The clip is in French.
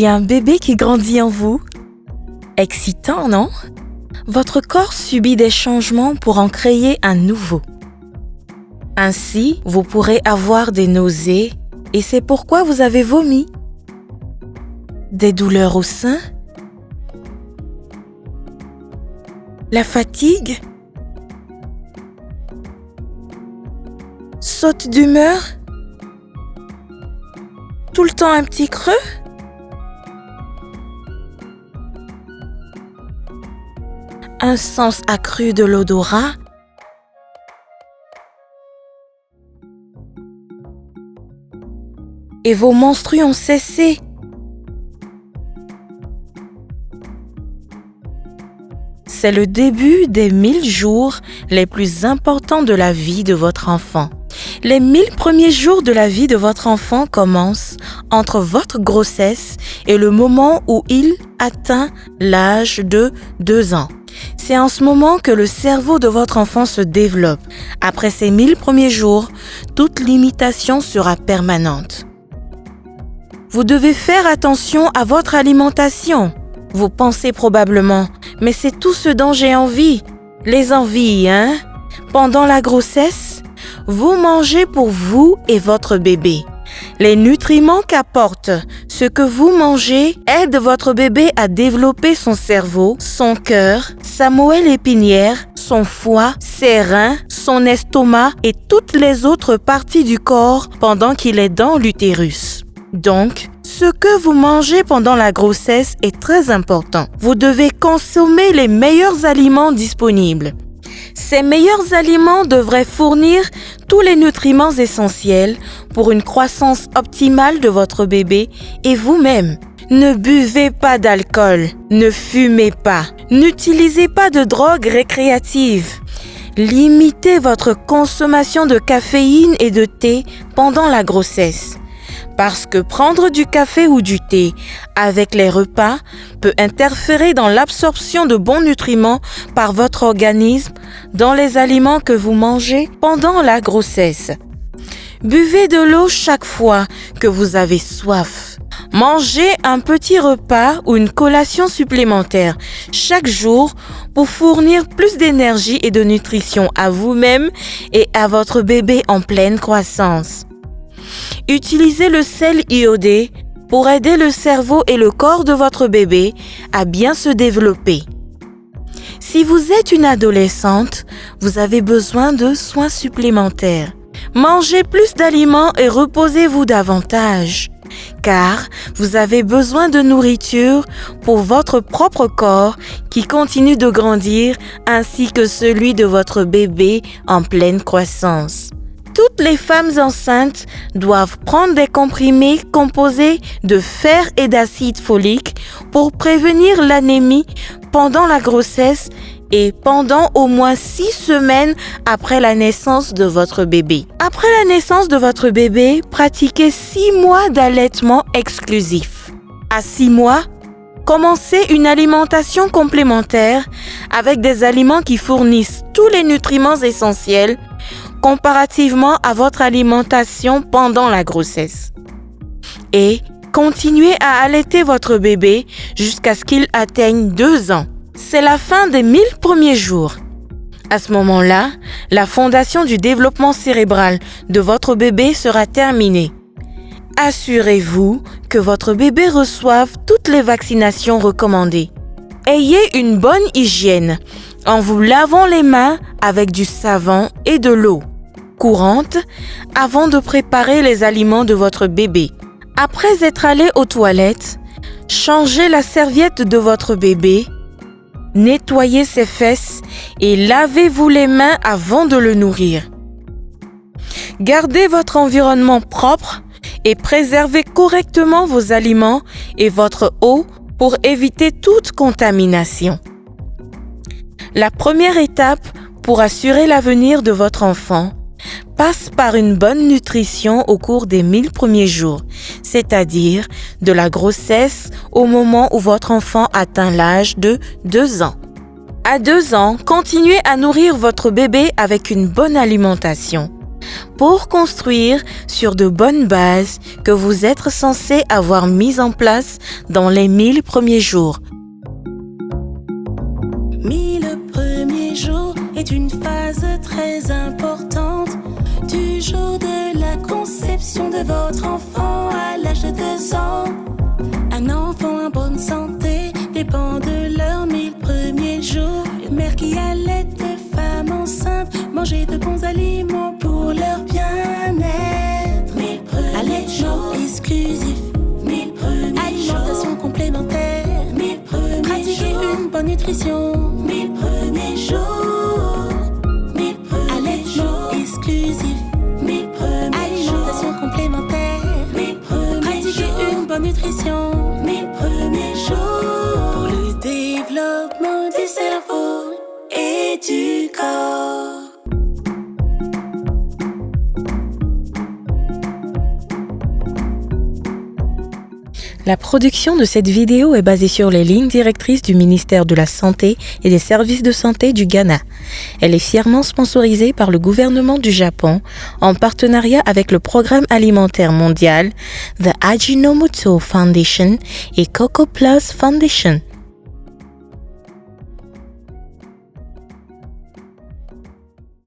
y a un bébé qui grandit en vous. Excitant, non? Votre corps subit des changements pour en créer un nouveau. Ainsi, vous pourrez avoir des nausées et c'est pourquoi vous avez vomi. Des douleurs au sein? La fatigue? Saute d'humeur? Tout le temps un petit creux? Un sens accru de l'odorat? Et vos menstrues ont cessé? C'est le début des 1000 jours les plus importants de la vie de votre enfant. Les 1000 premiers jours de la vie de votre enfant commencent entre votre grossesse et le moment où il atteint l'âge de 2 ans. C'est en ce moment que le cerveau de votre enfant se développe. Après ces 1000 premiers jours, toute limitation sera permanente. Vous devez faire attention à votre alimentation. Vous pensez probablement, mais c'est tout ce dont j'ai envie. Les envies, hein? Pendant la grossesse, vous mangez pour vous et votre bébé. Les nutriments qu'apporte ce que vous mangez aident votre bébé à développer son cerveau, son cœur, sa moelle épinière, son foie, ses reins, son estomac et toutes les autres parties du corps pendant qu'il est dans l'utérus. Donc, ce que vous mangez pendant la grossesse est très important. Vous devez consommer les meilleurs aliments disponibles. Ces meilleurs aliments devraient fournir tous les nutriments essentiels pour une croissance optimale de votre bébé et vous-même. Ne buvez pas d'alcool, ne fumez pas, n'utilisez pas de drogue récréative. Limitez votre consommation de caféine et de thé pendant la grossesse. Parce que prendre du café ou du thé avec les repas peut interférer dans l'absorption de bons nutriments par votre organisme dans les aliments que vous mangez pendant la grossesse. Buvez de l'eau chaque fois que vous avez soif. Mangez un petit repas ou une collation supplémentaire chaque jour pour fournir plus d'énergie et de nutrition à vous-même et à votre bébé en pleine croissance. Utilisez le sel iodé pour aider le cerveau et le corps de votre bébé à bien se développer. Si vous êtes une adolescente, vous avez besoin de soins supplémentaires. Mangez plus d'aliments et reposez-vous davantage, car vous avez besoin de nourriture pour votre propre corps qui continue de grandir ainsi que celui de votre bébé en pleine croissance. Toutes les femmes enceintes doivent prendre des comprimés composés de fer et d'acide folique pour prévenir l'anémie pendant la grossesse et pendant au moins 6 semaines après la naissance de votre bébé. Après la naissance de votre bébé, pratiquez 6 mois d'allaitement exclusif. À 6 mois, commencez une alimentation complémentaire avec des aliments qui fournissent tous les nutriments essentiels comparativement à votre alimentation pendant la grossesse. Et continuez à allaiter votre bébé jusqu'à ce qu'il atteigne 2 ans. C'est la fin des 1000 premiers jours. À ce moment-là, la fondation du développement cérébral de votre bébé sera terminée. Assurez-vous que votre bébé reçoive toutes les vaccinations recommandées. Ayez une bonne hygiène en vous lavant les mains avec du savon et de l'eau courante avant de préparer les aliments de votre bébé. Après être allé aux toilettes, changez la serviette de votre bébé, nettoyez ses fesses et lavez-vous les mains avant de le nourrir. Gardez votre environnement propre et préservez correctement vos aliments et votre eau pour éviter toute contamination. La première étape pour assurer l'avenir de votre enfant passe par une bonne nutrition au cours des 1000 premiers jours, c'est-à-dire de la grossesse au moment où votre enfant atteint l'âge de 2 ans. À 2 ans, continuez à nourrir votre bébé avec une bonne alimentation. pour construire sur de bonnes bases que vous êtes censé avoir mises en place dans les 1000 premiers jours. 1000 premiers jours est une phase très importante du jour de la conception de votre enfant à l'âge de 2 ans. Un enfant en bonne santé dépend de leurs 1000 premiers jours. Une mère qui allait de femmes enceintes, manger de bons aliments pour leur bien-être. 1000 premiers jours exclusif, 1000 premiers alimentation complémentaire, 1000 premiers pratiquer une bonne nutrition, 1000 premiers jours, 1000 premiers jours exclusif, 1000 premiers alimentation complémentaire, 1000 premiers pratiquer une bonne nutrition, 1000 premiers jours pour le développement du cerveau et du corps. La production de cette vidéo est basée sur les lignes directrices du ministère de la Santé et des services de santé du Ghana. Elle est fièrement sponsorisée par le gouvernement du Japon en partenariat avec le Programme alimentaire mondial, The Ajinomoto Foundation et Coco Plus Foundation.